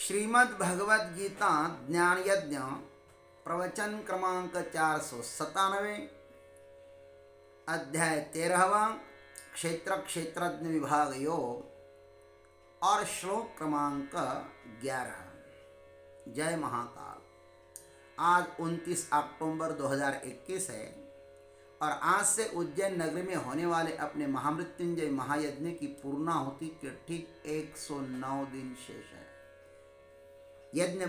श्रीमद् भगवद गीता ज्ञान यज्ञ प्रवचन क्रमांक 497, अध्याय 13वां, क्षेत्र क्षेत्रज्ञ विभाग योग और श्लोक क्रमांक 11। जय महाकाल। आज 29 अक्टूबर 2021 है और आज से उज्जैन नगरी में होने वाले अपने महामृत्युंजय महायज्ञ की पूर्णाहुति के ठीक 109 दिन शेष है। यज्ञ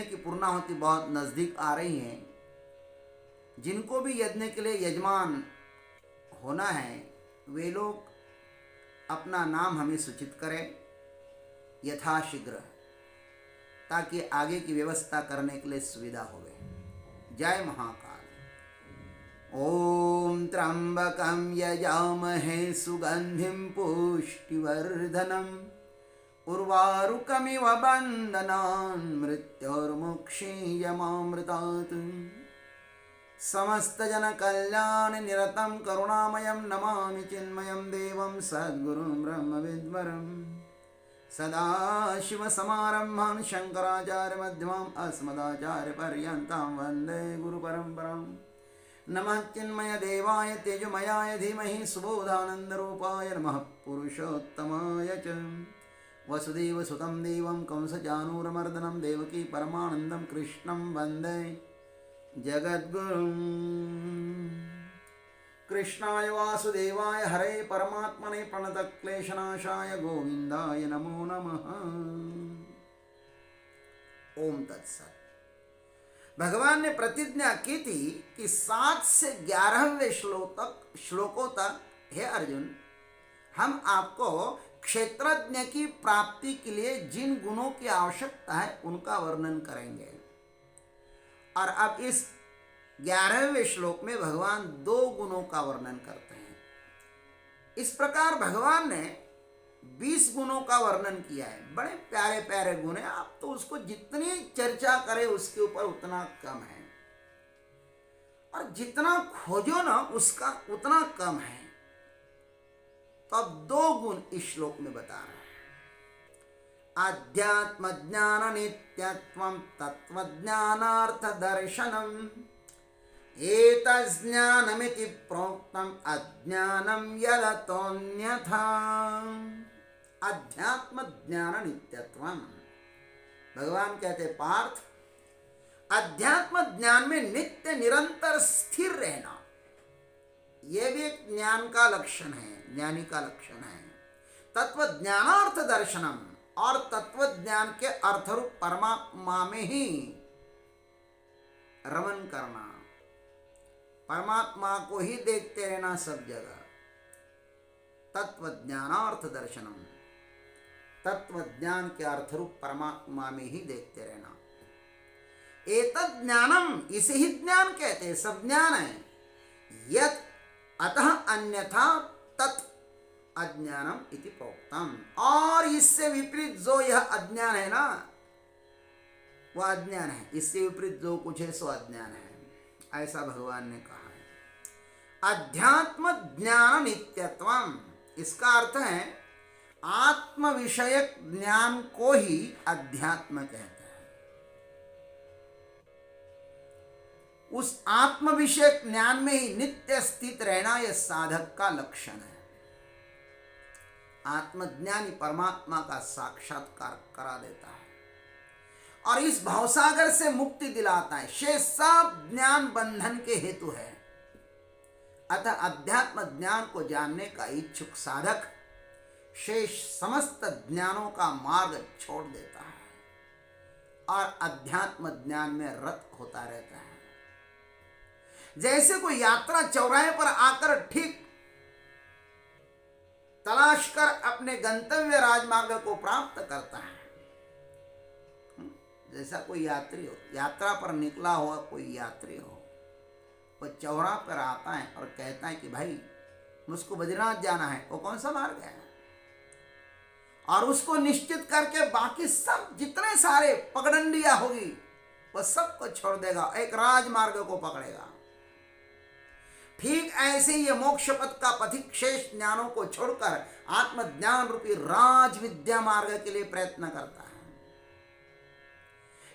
की पूर्णाहुति बहुत नज़दीक आ रही है। जिनको भी यज्ञ के लिए यजमान होना है वे लोग अपना नाम हमें सूचित करें यथाशीघ्र, ताकि आगे की व्यवस्था करने के लिए सुविधा होवे। जय महाकाल। ओम त्र्यंबकं यजामहे सुगंधिं पुष्टिवर्धनम् उर्वारुकमिव बन्धनान् मृत्योर्मुक्षीयमामृतात्। समस्तजनकल्याणनिरतं करुणामयं नमामि चिन्मयं देवं सद्गुरुं ब्रह्मविद्वरम्। सदाशिवसमारम्भां शङ्कराचार्यमध्यमाम् अस्मदाचार्यपर्यन्तां वन्दे गुरुपरम्पराम्। नमः चिन्मयदेवाय तेजोमयाय धीमहि सुबोधानन्दरूपाय नमः पुरुषोत्तमाय च। वसुदेवसुतं देवं कंसचानूरमर्दनं देवकी परमानन्दं कृष्णं वन्दे जगद्गुरुं। कृष्णाय वासुदेवाय हरे परमात्मने प्रणतक्लेशनाशाय गोविन्दाय नमो नमः। ओम तत्सत्। भगवान ने प्रतिज्ञा की थी कि 7 से 11वें श्लोकों तक हे अर्जुन, हम आपको क्षेत्रज्ञ की प्राप्ति के लिए जिन गुणों की आवश्यकता है उनका वर्णन करेंगे। और अब इस 11वें श्लोक में भगवान 2 गुणों का वर्णन करते हैं। इस प्रकार भगवान ने 20 गुणों का वर्णन किया है। बड़े प्यारे प्यारे गुण हैं। आप तो उसको जितनी चर्चा करें उसके ऊपर उतना कम है, और जितना खोजो ना उसका उतना कम है। तो अब 2 गुण इस श्लोक में बता रहे हैं। अध्यात्म ज्ञान नित्यत्वं तत्वज्ञानार्थ दर्शनम् एतज्ज्ञानमिति प्रोक्तम् अज्ञानं यदतोऽन्यथा। अध्यात्म ज्ञान नित्यत्वम्, भगवान कहते पार्थ, अध्यात्म ज्ञान में नित्य निरंतर स्थिर रहना यह भी एक ज्ञान का लक्षण है, ज्ञानी का लक्षण है। तत्व ज्ञानार्थ दर्शनम, और तत्व ज्ञान के अर्थरूप परमात्मा में ही रमन करना, परमात्मा को ही देखते रहना सब जगह। तत्व ज्ञानार्थ दर्शनम, तत्व ज्ञान के अर्थरूप परमात्मा में ही देखते रहना। एतत् ज्ञानम, इसे ही ज्ञान कहते हैं, सब ज्ञान है। यत् अतः अन्यथा तत् अज्ञानम इति प्रोक्तम, और इससे विपरीत जो यह अज्ञान है ना, वह अज्ञान है। इससे विपरीत जो कुछ है सो अज्ञान है, ऐसा भगवान ने कहा है। अध्यात्म ज्ञान नित्यत्वम, इसका अर्थ है आत्म विषयक ज्ञान को ही अध्यात्म कहते हैं। उस आत्म विषयक ज्ञान में ही नित्य स्थित रहना यह साधक का लक्षण है। आत्मज्ञानी परमात्मा का साक्षात्कार करा देता है और इस भवसागर से मुक्ति दिलाता है। शेष सब ज्ञान बंधन के हेतु है। अतः अध्यात्म ज्ञान को जानने का इच्छुक साधक शेष समस्त ज्ञानों का मार्ग छोड़ देता है और अध्यात्म ज्ञान में रत होता रहता है। जैसे कोई यात्रा चौराहे पर आकर ठीक तलाश कर अपने गंतव्य राजमार्ग को प्राप्त करता है। जैसा कोई यात्री हो, यात्रा पर निकला हुआ कोई यात्री हो, वह चौराहे पर आता है और कहता है कि भाई मुझको बद्रीनाथ जाना है। वो कौन सा मार्ग है? और उसको निश्चित करके बाकी सब जितने सारे पगडंडियां होगी वह सबको छोड़ देगा, एक राजमार्ग को पकड़ेगा। ठीक ऐसे ही मोक्ष पथ का पथिक शेष ज्ञानों को छोड़कर आत्मज्ञान रूपी राज विद्या मार्ग के लिए प्रयत्न करता है।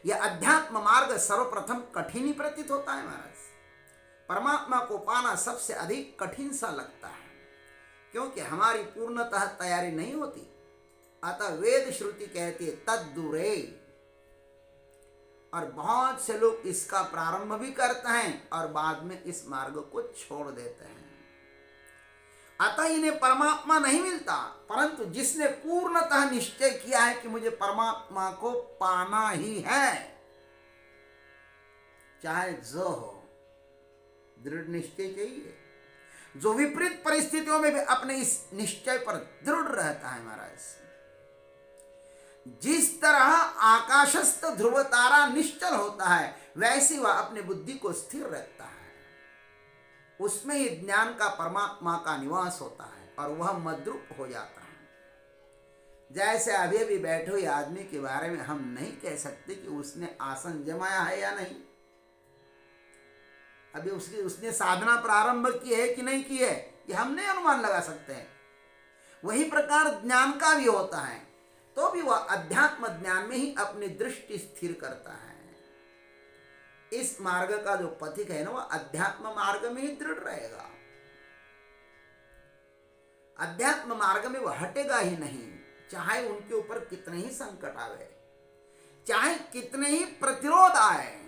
यह अध्यात्म मार्ग सर्वप्रथम कठिन ही प्रतीत होता है महाराज। परमात्मा को पाना सबसे अधिक कठिन सा लगता है, क्योंकि हमारी पूर्णतः तैयारी नहीं होती। अतः वेद श्रुति कहती है तद्दूरे, और बहुत से लोग इसका प्रारंभ भी करते हैं और बाद में इस मार्ग को छोड़ देते हैं। अतः इन्हें परमात्मा नहीं मिलता, परंतु जिसने पूर्णतः निश्चय किया है कि मुझे परमात्मा को पाना ही है, चाहे जो हो, दृढ़ निश्चय चाहिए। जो विपरीत परिस्थितियों में भी अपने इस निश्चय पर दृढ़ रहता है महाराज। जिस तरह आकाशस्थ ध्रुव तारा निश्चल होता है, वैसी वह अपने बुद्धि को स्थिर रखता है। उसमें ही ज्ञान का परमात्मा का निवास होता है और वह मद्रूप हो जाता है। जैसे अभी अभी बैठे हुए आदमी के बारे में हम नहीं कह सकते कि उसने आसन जमाया है या नहीं, अभी उसने साधना प्रारंभ की है कि नहीं की है, ये हम नहीं अनुमान लगा सकते हैं। वही प्रकार ज्ञान का भी होता है, तो भी वह अध्यात्म ज्ञान में ही अपनी दृष्टि स्थिर करता है। इस मार्ग का जो पथिक है ना, वह अध्यात्म मार्ग में ही दृढ़ रहेगा। अध्यात्म मार्ग में वह हटेगा ही नहीं, चाहे उनके ऊपर कितने ही संकट आवे, चाहे कितने ही प्रतिरोध आए,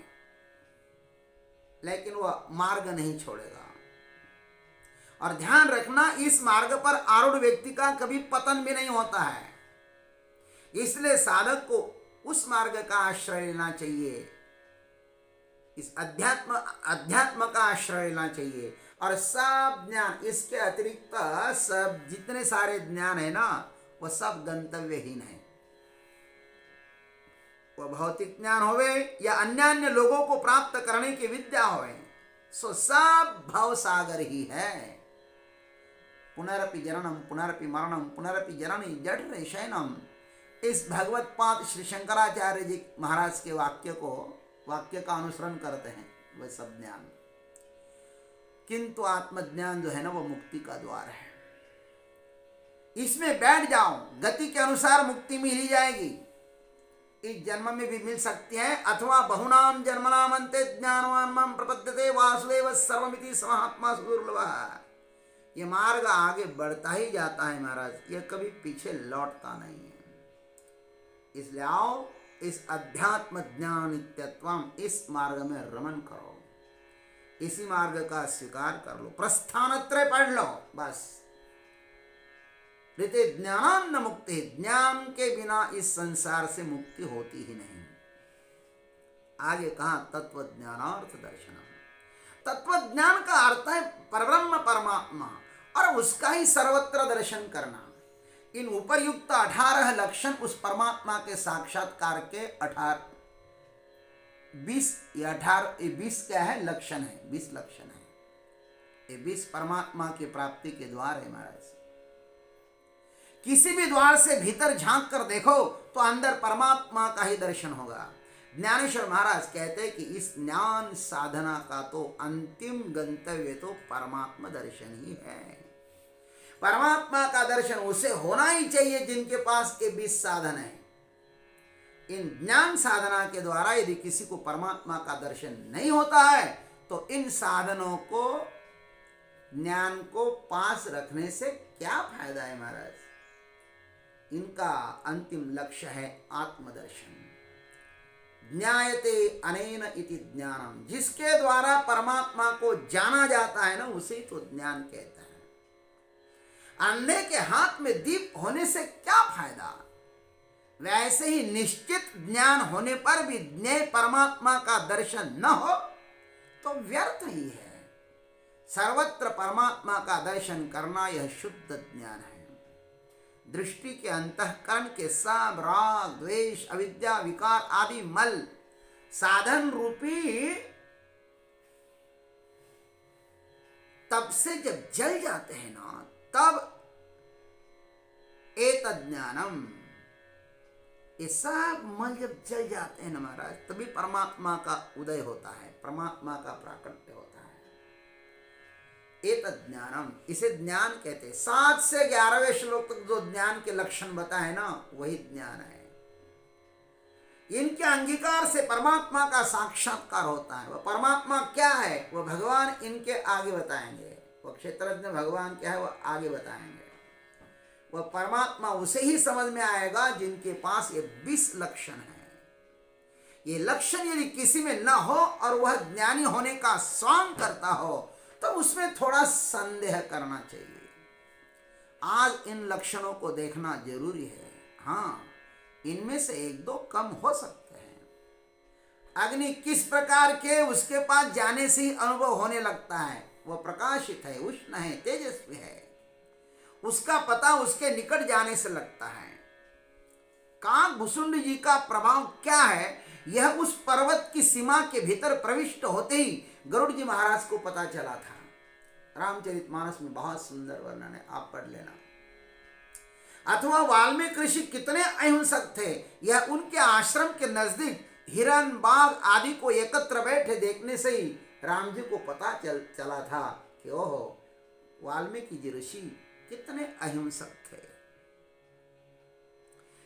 लेकिन वह मार्ग नहीं छोड़ेगा। और ध्यान रखना, इस मार्ग पर आरूढ़ व्यक्ति का कभी पतन भी नहीं होता है। इसलिए साधक को उस मार्ग का आश्रय लेना चाहिए, इस अध्यात्म का आश्रय लेना चाहिए। और सब ज्ञान, इसके अतिरिक्त सब जितने सारे ज्ञान है ना, वह सब गंतव्यहीन है। वह भौतिक ज्ञान होवे या अन्य लोगों को प्राप्त करने की विद्या होवे, सो सब भव सागर ही है। पुनरपि जननम पुनरपि मरणम पुनरपि जननी जठरे शयनम, इस भगवत पाद श्री शंकराचार्य जी महाराज के वाक्य का अनुसरण करते हैं वह सब ज्ञान। किंतु आत्मज्ञान जो है ना, वो मुक्ति का द्वार है। इसमें बैठ जाओ, गति के अनुसार मुक्ति मिल ही जाएगी। इस जन्म में भी मिल सकती है, अथवा बहुनाम जन्मनाम अन्ते ज्ञानवान मां प्रपद्यते वासुदेव सर्वमिति समात्मा सुदुर्लभः। ये मार्ग आगे बढ़ता ही जाता है महाराज, ये कभी पीछे लौटता नहीं है। इसलिए आओ, इस अध्यात्म ज्ञान नित्यत्वम, इस मार्ग में रमन करो, इसी मार्ग का स्वीकार कर लो, प्रस्थानत्रय पढ़ लो बस। ऋते ज्ञानान्न मुक्ति, ज्ञान के बिना इस संसार से मुक्ति होती ही नहीं। आगे कहा तत्व ज्ञानार्थ दर्शन। तत्व ज्ञान का अर्थ है परब्रह्म परमात्मा, और उसका ही सर्वत्र दर्शन करना। इन उपरयुक्त 18 लक्षण उस परमात्मा के साक्षात्कार के 20 क्या है, लक्षण है, 20 लक्षण है। ये 20 परमात्मा की प्राप्ति के द्वार है महाराज। किसी भी द्वार से भीतर झांक कर देखो तो अंदर परमात्मा का ही दर्शन होगा। ज्ञानेश्वर महाराज कहते हैं कि इस ज्ञान साधना का तो अंतिम गंतव्य तो परमात्मा दर्शन ही है। परमात्मा का दर्शन उसे होना ही चाहिए जिनके पास ये 20 साधन है। इन ज्ञान साधना के द्वारा यदि किसी को परमात्मा का दर्शन नहीं होता है, तो इन साधनों को, ज्ञान को पास रखने से क्या फायदा है महाराज। इनका अंतिम लक्ष्य है आत्मदर्शन। ज्ञायते अनेन इति ज्ञानम, जिसके द्वारा परमात्मा को जाना जाता है ना, उसे तो ज्ञान कहता है। अंधे के हाथ में दीप होने से क्या फायदा। वैसे ही निश्चित ज्ञान होने पर भी ज्ञेय परमात्मा का दर्शन न हो तो व्यर्थ ही है। सर्वत्र परमात्मा का दर्शन करना यह शुद्ध ज्ञान है। दृष्टि के अंतःकरण के सब राग द्वेष अविद्या विकार आदि मल साधन रूपी तब से जब जल जाते हैं ना, तब एतद् ज्ञानम, ये सब मल जब जल जाते हैं ना महाराज, तभी परमात्मा का उदय होता है, परमात्मा का प्राकट्य होता है। एतद् ज्ञानम, इसे ज्ञान कहते हैं। 7 से 11वें श्लोक तक जो ज्ञान के लक्षण बताए ना, वही ज्ञान है। इनके अंगीकार से परमात्मा का साक्षात्कार होता है। वह परमात्मा क्या है वह भगवान इनके आगे बताएंगे। वह क्षेत्रज्ञ भगवान क्या है वह आगे बताएंगे। वह परमात्मा उसे ही समझ में आएगा जिनके पास ये 20 लक्षण है। ये लक्षण यदि किसी में न हो और वह ज्ञानी होने का स्वांग करता हो तो उसमें थोड़ा संदेह करना चाहिए। आज इन लक्षणों को देखना जरूरी है। हाँ, इनमें से 1-2 कम हो सकते हैं। अग्नि किस प्रकार के उसके पास जाने से ही अनुभव होने लगता है। वह प्रकाशित है, उष्ण है, तेजस्वी है, उसका पता उसके निकट जाने से लगता है। काक भुसुंड जी का प्रभाव क्या है यह उस पर्वत की सीमा के भीतर प्रविष्ट होते ही गरुड़ जी महाराज को पता चला था। रामचरितमानस में बहुत सुंदर वर्णन है, आप पढ़ लेना। अथवा वाल्मीकि ऋषि कितने अहिंसक थे यह उनके आश्रम के नजदीक हिरण, बाघ आदि को एकत्र बैठे देखने से ही राम जी को पता चला था कि ओहो वाल्मीकि जी ऋषि कितने अहिंसक थे।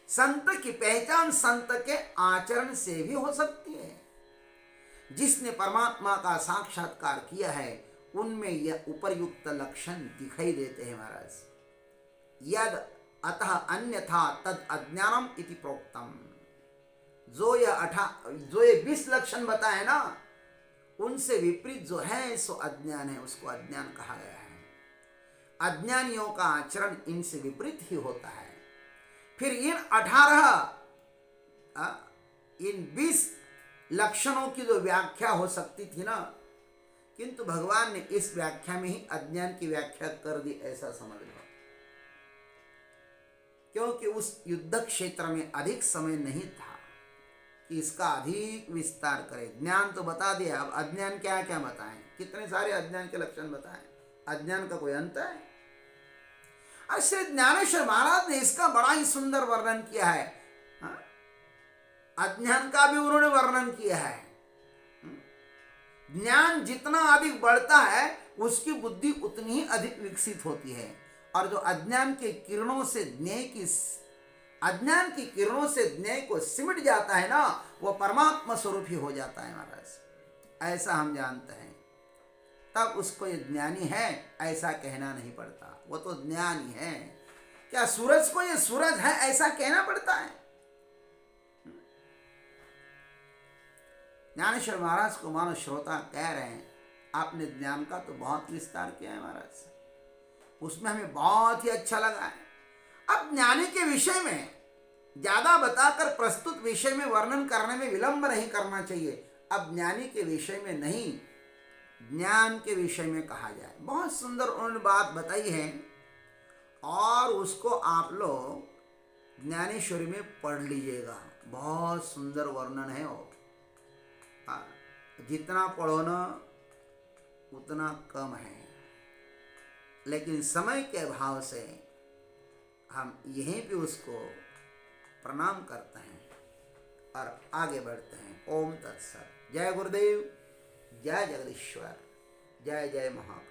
संत की पहचान संत के आचरण से भी हो सकती है। जिसने परमात्मा का साक्षात्कार किया है उनमें यह उपर्युक्त लक्षण दिखाई देते हैं महाराज। यद अतः अन्यथा तद अज्ञानम इति प्रोक्तम। जो ये 20 लक्षण बताए ना उनसे विपरीत जो है सो अज्ञान है, उसको अज्ञान कहा गया है। अज्ञानियों का आचरण इनसे विपरीत ही होता है। फिर इन 20 लक्षणों की जो व्याख्या हो सकती थी ना, किंतु भगवान ने इस व्याख्या में ही अज्ञान की व्याख्या कर दी, ऐसा समझ लो। क्योंकि उस युद्ध क्षेत्र में अधिक समय नहीं था कि इसका अधिक विस्तार करे। ज्ञान तो बता दिया, अब अज्ञान क्या क्या बताएं, कितने सारे अज्ञान के लक्षण बताएं। अज्ञान का कोई अंत है? श्री ज्ञानेश्वर महाराज ने इसका बड़ा ही सुंदर वर्णन किया है। अज्ञान का भी उन्होंने वर्णन किया है। ज्ञान जितना अधिक बढ़ता है उसकी बुद्धि उतनी ही अधिक विकसित होती है। और जो अज्ञान की किरणों से ज्ञेय को सिमट जाता है ना, वो परमात्मा स्वरूप ही हो जाता है महाराज। ऐसा हम जानते हैं। तब उसको ये ज्ञानी है ऐसा कहना नहीं पड़ता, वो तो ज्ञानी है। क्या सूरज को ये सूरज है ऐसा कहना पड़ता है? ज्ञानेश्वर महाराज को मानो श्रोता कह रहे हैं आपने ज्ञान का तो बहुत विस्तार किया है महाराज, उसमें हमें बहुत ही अच्छा लगा है। अब ज्ञानी के विषय में ज्यादा बताकर प्रस्तुत विषय में वर्णन करने में विलंब नहीं करना चाहिए। अब ज्ञानी के विषय में नहीं, ज्ञान के विषय में कहा जाए। बहुत सुंदर उन्होंने बात बताई है और उसको आप लोग ज्ञानेश्वरी में पढ़ लीजिएगा। बहुत सुंदर वर्णन है और जितना पढ़ो ना उतना कम है, लेकिन समय के अभाव से हम यहीं पे उसको प्रणाम करते हैं और आगे बढ़ते हैं। ओम तत्सत। जय गुरुदेव, जय जगदीश्वर, जय जय महाकाल।